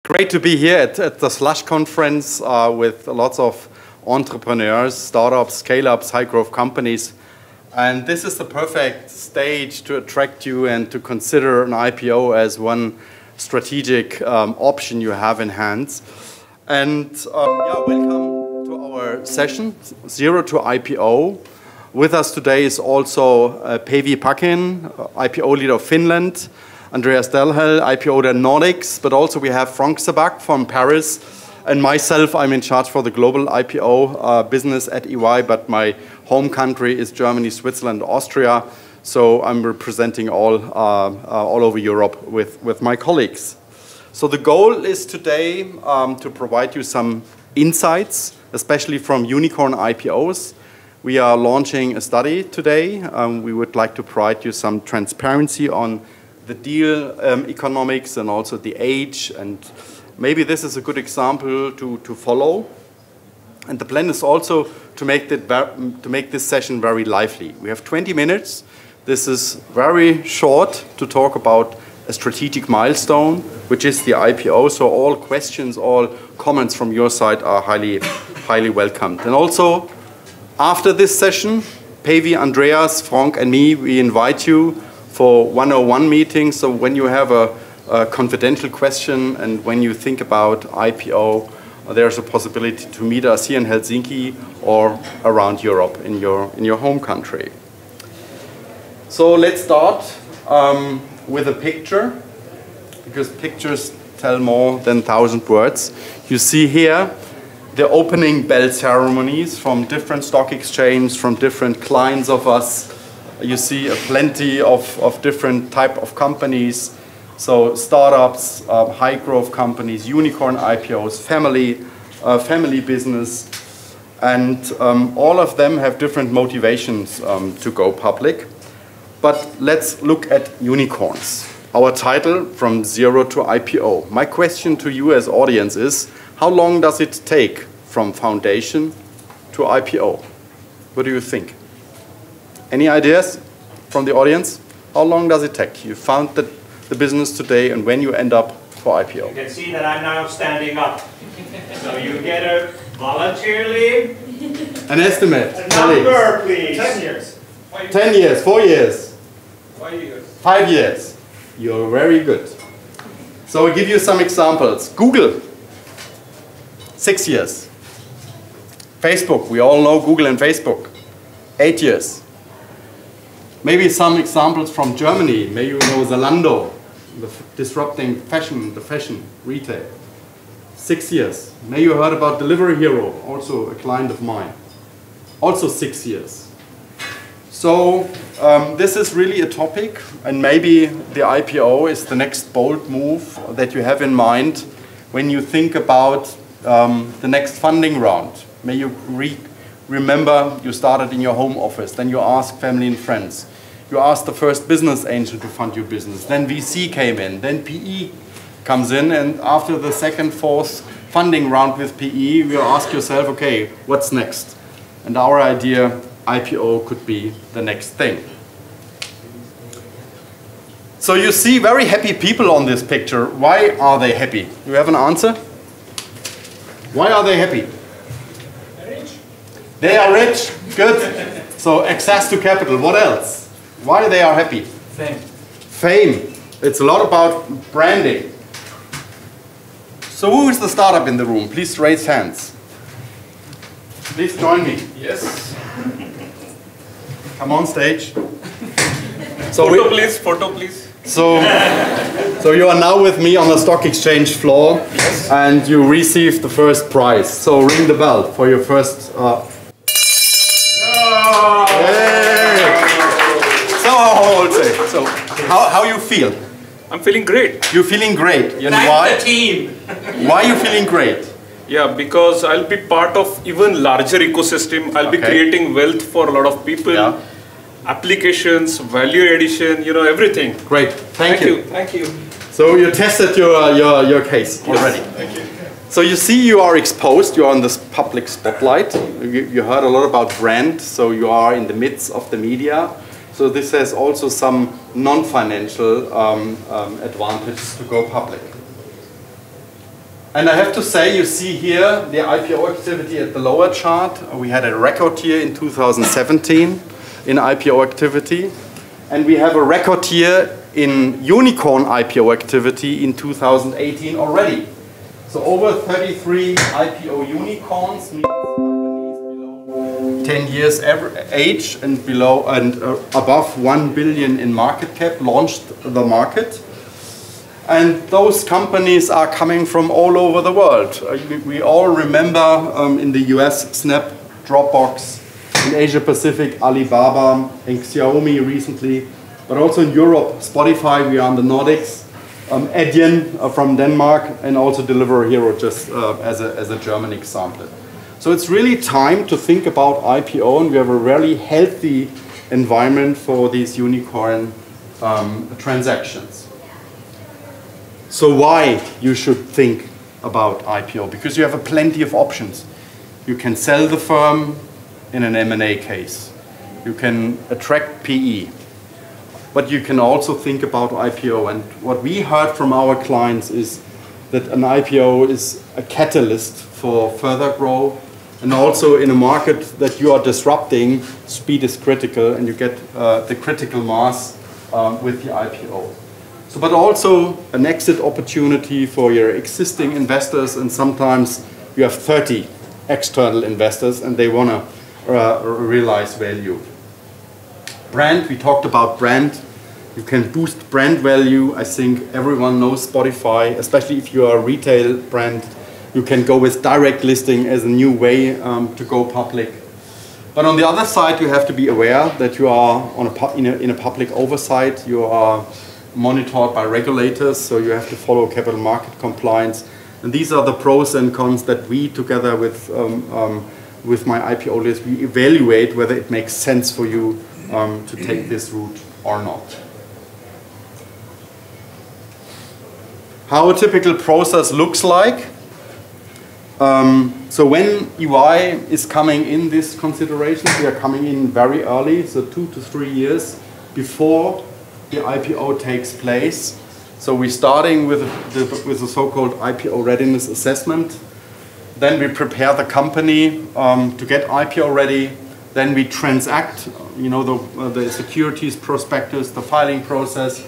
Great to be here at the SLUSH conference with lots of entrepreneurs, startups, scale-ups, high-growth companies. And this is the perfect stage to attract you and to consider an IPO as one strategic option you have in hands. And welcome to our session, Zero to IPO. With us today is also Päivi, IPO leader of Finland, Andreas Dalhäll, IPO the Nordics, but also we have Steinbach from Paris, and myself, I'm in charge for the global IPO business at EY, but my home country is Germany, Switzerland, Austria, so I'm representing all over Europe with my colleagues. So the goal is today to provide you some insights, especially from unicorn IPOs. We are launching a study today. We would like to provide you some transparency on the deal economics and also the age, and maybe this is a good example to follow. And the plan is also to make this session very lively. We have 20 minutes. This is very short to talk about a strategic milestone, which is the IPO. So all questions, all comments from your side are highly welcomed. And also, after this session, Päivi, Andreas, Frank, and me, we invite you for 101 meetings. So when you have a confidential question and when you think about IPO, there's a possibility to meet us here in Helsinki or around Europe in your home country. So let's start with a picture, because pictures tell more than 1,000 words. You see here the opening bell ceremonies from different stock exchanges, from different clients of us. You see plenty of different type of companies. So startups, high growth companies, unicorn IPOs, family business. And all of them have different motivations to go public. But let's look at unicorns. Our title, From Zero to IPO. My question to you as audience is, how long does it take from foundation to IPO? What do you think? Any ideas from the audience? How long does it take? You founded the business today, and when you end up for IPO? You can see that I'm now standing up. So you get a voluntarily. An estimate. A number, please. 10 years. 10 years, 4 years. 5 years. 5 years. You're very good. So I'll give you some examples. Google, 6 years. Facebook, we all know Google and Facebook, 8 years. Maybe some examples from Germany. Maybe you know Zalando, disrupting the fashion retail. 6 years. Maybe you heard about Delivery Hero, also a client of mine. Also 6 years. So this is really a topic, and maybe the IPO is the next bold move that you have in mind when you think about the next funding round. May you remember you started in your home office, then you ask family and friends. You ask the first business angel to fund your business, then VC came in, then PE comes in, and after the second, fourth funding round with PE, you ask yourself, okay, what's next? And our idea, IPO could be the next thing. So you see very happy people on this picture. Why are they happy? Do you have an answer? Why are they happy? Rich. They are rich. Good. So access to capital. What else? Why they are happy? Fame. Fame. It's a lot about branding. So who is the startup in the room? Please raise hands. Please join me. Yes. Come on stage. So Photo please, photo please. So you are now with me on the stock exchange floor, yes, and you received the first prize. So ring the bell for your first. So how you feel? I'm feeling great. You're feeling great. You know why? The team. Why are you feeling great? Yeah, because I'll be part of even larger ecosystem. I'll be creating wealth for a lot of people. Yeah. Applications, value addition, you know, everything. Great. Thank you. Thank you. So you tested your case already. Yes. Thank you. So you see you are exposed, you are in this public spotlight. You heard a lot about brand, so you are in the midst of the media. So this has also some non-financial advantages to go public. And I have to say, you see here the IPO activity at the lower chart. We had a record year in 2017 in IPO activity. And we have a record year in unicorn IPO activity in 2018 already. So over 33 IPO unicorns, means companies below 10 years age and below and above 1 billion in market cap launched the market. And those companies are coming from all over the world. We all remember in the US, Snap, Dropbox, in Asia Pacific, Alibaba, and Xiaomi recently. But also in Europe, Spotify, we are in the Nordics, Adyen from Denmark, and also Delivery Hero just as a German example. So it's really time to think about IPO, and we have a really healthy environment for these unicorn transactions. So why you should think about IPO? Because you have plenty of options. You can sell the firm in an M&A case. You can attract PE. But you can also think about IPO. And what we heard from our clients is that an IPO is a catalyst for further growth. And also in a market that you are disrupting, speed is critical, and you get the critical mass with the IPO. So, but also an exit opportunity for your existing investors, and sometimes you have 30 external investors and they want to realize value. Brand, we talked about brand. You can boost brand value. I think everyone knows Spotify, especially if you are a retail brand. You can go with direct listing as a new way to go public. But on the other side, you have to be aware that you are on in a public oversight. You are monitored by regulators, so you have to follow capital market compliance. And these are the pros and cons that we, together with my IPO list, we evaluate whether it makes sense for you to take this route or not. How a typical process looks like. So when EY is coming in this consideration, we are coming in very early, so 2 to 3 years before the IPO takes place. So we're starting with the so-called IPO readiness assessment. Then we prepare the company to get IPO ready. Then we transact, you know, the securities prospectus, the filing process.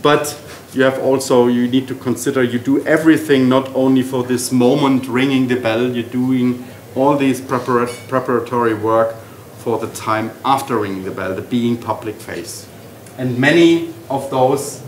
But you need to consider you do everything not only for this moment ringing the bell, you're doing all these preparatory work for the time after ringing the bell, the being public phase. And many of those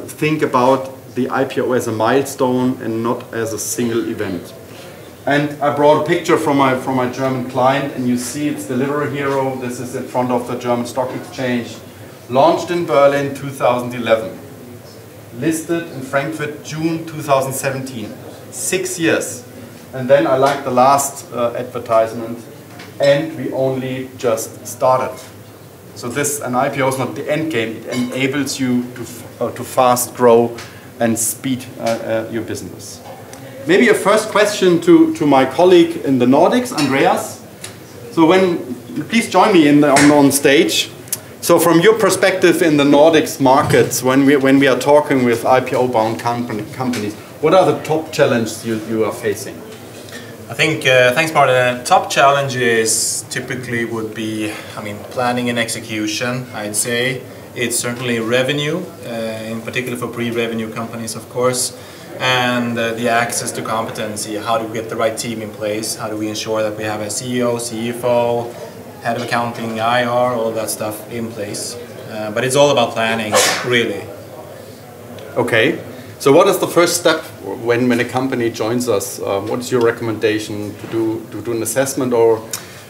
think about the IPO as a milestone and not as a single event. And I brought a picture from my German client, and you see it's Delivery Hero. This is in front of the German Stock Exchange. Launched in Berlin 2011. Listed in Frankfurt June 2017. 6 years. And then I like the last advertisement, and we only just started. So an IPO is not the end game. It enables you to fast grow and speed your business. Maybe a first question to my colleague in the Nordics, Andreas. So please join me on stage. So from your perspective in the Nordics markets, when we are talking with IPO-bound companies, what are the top challenges you are facing? I think, thanks Martin, the top challenges typically would be, planning and execution, I'd say. It's certainly revenue, in particular for pre-revenue companies, of course, and the access to competency. How do we get the right team in place? How do we ensure that we have a CEO, CFO, head of accounting, IR, all that stuff in place? But it's all about planning, really. Okay. So what is the first step when a company joins us? What is your recommendation to do an assessment, or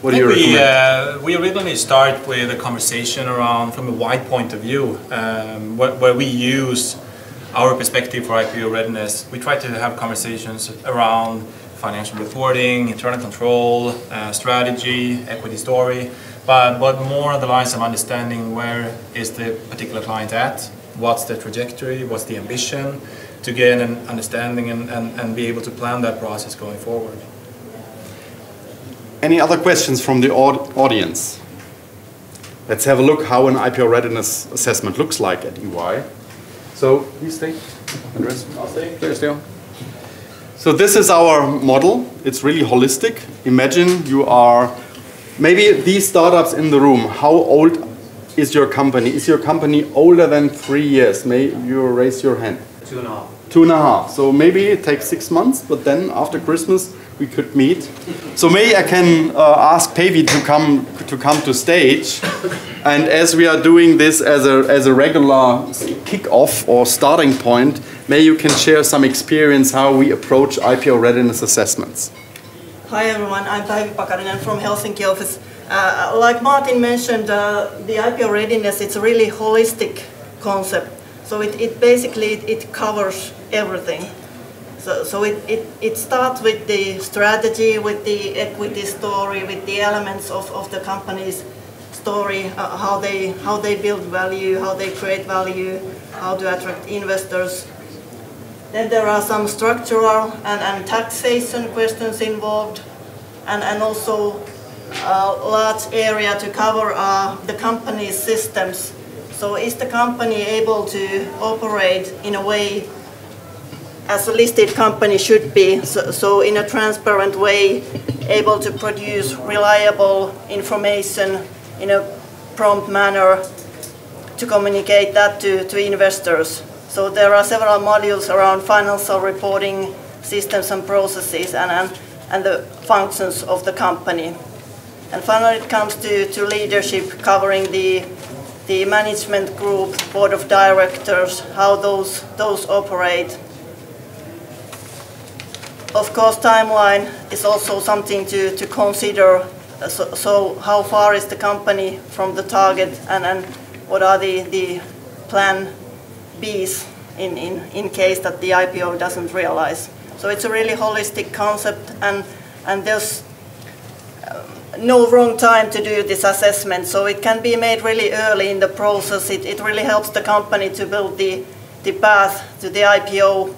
what do you recommend? We originally start with a conversation around from a wide point of view, where we use our perspective for IPO readiness. We try to have conversations around financial reporting, internal control, strategy, equity story, but more on the lines of understanding where is the particular client at, what's the trajectory, what's the ambition, to get an understanding and be able to plan that process going forward. Any other questions from the audience? Let's have a look how an IPO readiness assessment looks like at EY. So, please stay. Andreas? I'll stay. Please stay. So this is our model. It's really holistic. Imagine you are, maybe these startups in the room, how old is your company? Is your company older than 3 years? May you raise your hand? 2.5. 2.5. So maybe it takes 6 months, but then after Christmas we could meet. So maybe I can ask Päivi to come to stage. And as we are doing this as a regular kick-off or starting point, maybe you can share some experience how we approach IPO readiness assessments. Hi everyone, I'm Päivi Pakarinen from Helsinki office. Like Martin mentioned, the IPO readiness, it's a really holistic concept. So it basically covers everything. So it starts with the strategy, with the equity story, with the elements of the company's story, how they build value, how they create value, how to attract investors. Then there are some structural and taxation questions involved, and also a large area to cover are the company's systems. So is the company able to operate in a way as a listed company should be, so in a transparent way, able to produce reliable information in a prompt manner to communicate that to investors. So there are several modules around financial reporting systems and processes and the functions of the company. And finally it comes to leadership, covering the management group, board of directors, how those operate. Of course, timeline is also something to consider. So how far is the company from the target, and what are the plan Bs in case that the IPO doesn't realize. So it's a really holistic concept, and there's no wrong time to do this assessment. So it can be made really early in the process. It really helps the company to build the path to the IPO.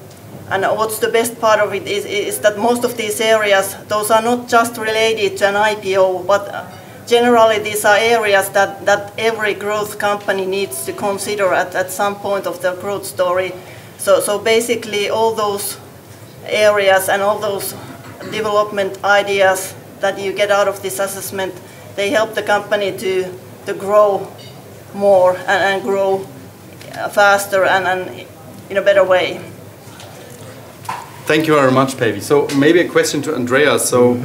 And what's the best part of it is that most of these areas, those are not just related to an IPO, but generally these are areas that every growth company needs to consider at some point of their growth story. So basically all those areas and all those development ideas that you get out of this assessment, they help the company to grow more and grow faster and in a better way. Thank you very much, Päivi. So maybe a question to Andreas. So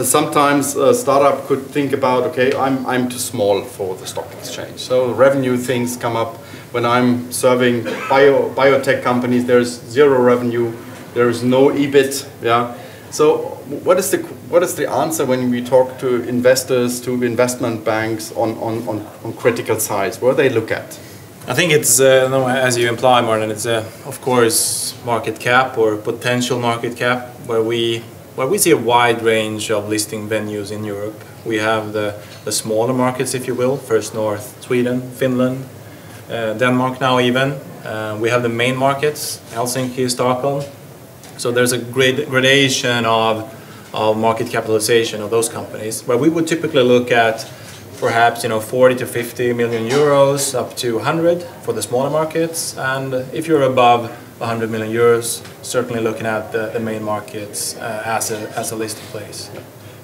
sometimes a startup could think about, okay, I'm too small for the stock exchange. So revenue things come up. When I'm serving biotech companies, there's zero revenue, there is no EBIT. Yeah. So what is the answer when we talk to investors, to investment banks on critical size? What do they look at? I think it's, as you imply, Martin, it's of course market cap or potential market cap, where we see a wide range of listing venues in Europe. We have the smaller markets, if you will, First North, Sweden, Finland, Denmark now even. We have the main markets, Helsinki, Stockholm. So there's a gradation of market capitalization of those companies, where we would typically look at perhaps 40 to 50 million euros up to 100 for the smaller markets, and if you're above 100 million euros, certainly looking at the main markets as a listed place.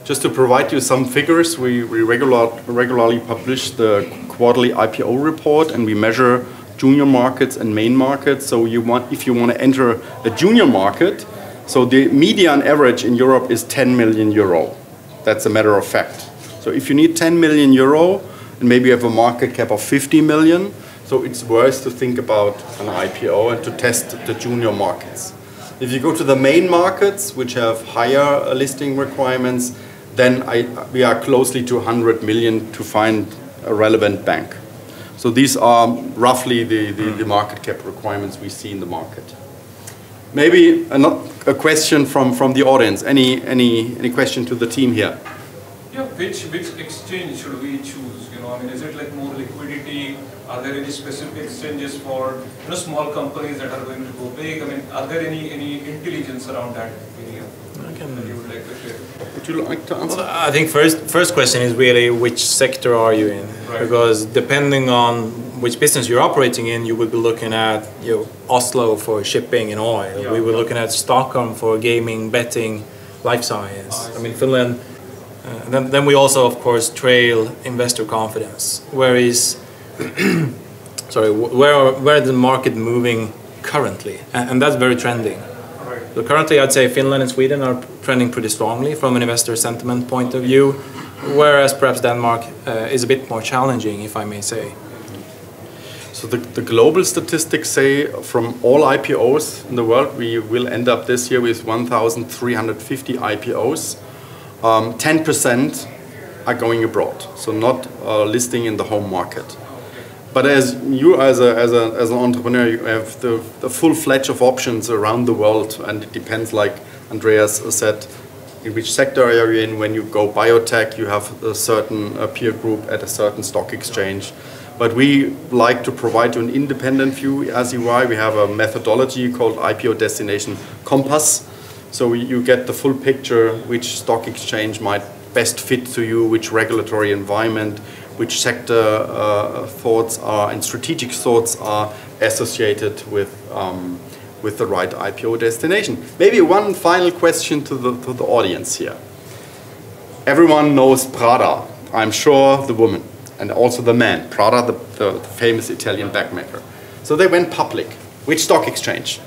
Just to provide you some figures, we regularly publish the quarterly IPO report, and we measure junior markets and main markets. So if you want to enter a junior market, so the median average in Europe is 10 million euro. That's a matter of fact. So if you need 10 million euro and maybe you have a market cap of 50 million, so it's worth to think about an IPO and to test the junior markets. If you go to the main markets, which have higher listing requirements, then we are closely to 100 million to find a relevant bank. So these are roughly the market cap requirements we see in the market. Maybe a question from the audience. Any question to the team here? Yeah, which exchange should we choose? I mean, is it like more liquidity? Are there any specific exchanges for small companies that are going to go big? I mean, are there any intelligence around that area that you would like to share? Would you like to answer? Well, I think first question is really which sector are you in? Right. Because depending on which business you're operating in, you would be looking at Oslo for shipping and oil. Yeah. We were looking at Stockholm for gaming, betting, life science. I mean, Finland. Then we also, of course, trail investor confidence. Where is, sorry, where is the market moving currently? And that's very trending. Right. So currently, I'd say Finland and Sweden are trending pretty strongly from an investor sentiment point of view, whereas perhaps Denmark is a bit more challenging, if I may say. So the global statistics say from all IPOs in the world, we will end up this year with 1,350 IPOs. 10% are going abroad, so not listing in the home market. But as you, as an entrepreneur, you have the full fledged of options around the world, and it depends, like Andreas said, in which sector are you in. When you go biotech, you have a certain peer group at a certain stock exchange. But we like to provide you an independent view as EY. We have a methodology called IPO Destination Compass. So you get the full picture, which stock exchange might best fit to you, which regulatory environment, which sector thoughts are and strategic thoughts are associated with the right IPO destination. Maybe one final question to the audience here. Everyone knows Prada, I'm sure the woman, and also the man. Prada, the famous Italian bag maker. So they went public. Which stock exchange?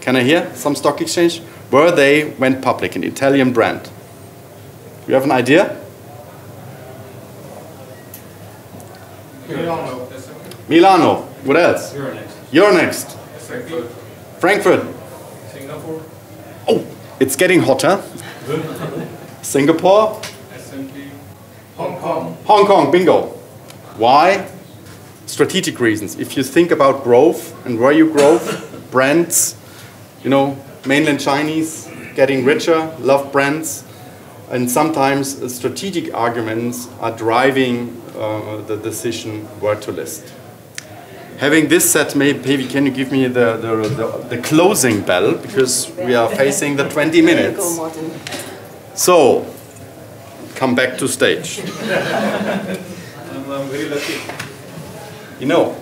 Can I hear some stock exchange? Where they went public, an Italian brand. You have an idea? Milano. Milano. What else? Euronext. Euronext. Frankfurt. Frankfurt. Singapore. Oh, it's getting hotter. Singapore. S&P. Hong Kong. Hong Kong, bingo. Why? Strategic reasons. If you think about growth and where you grow, brands, you know, mainland Chinese getting richer, love brands, and sometimes strategic arguments are driving the decision where to list. Having this said, maybe can you give me the closing bell, because we are facing the 20 minutes. So, come back to stage. I'm very lucky. You know,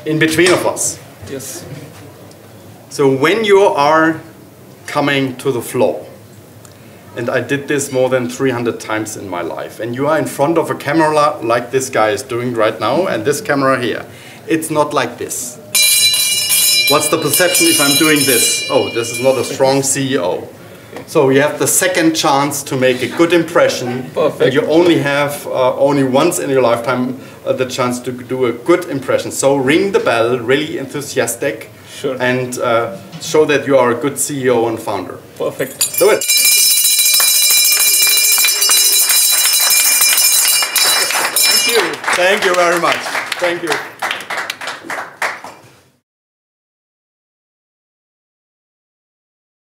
in between of us. Yes. So when you are coming to the floor, and I did this more than 300 times in my life, and you are in front of a camera like this guy is doing right now, and this camera here, it's not like this. What's the perception if I'm doing this? Oh, this is not a strong CEO. So you have the second chance to make a good impression. Perfect. And you only have only once in your lifetime the chance to do a good impression. So ring the bell, really enthusiastic. Sure. And show that you are a good CEO and founder. Perfect. Do it. Thank you. Thank you very much. Thank you.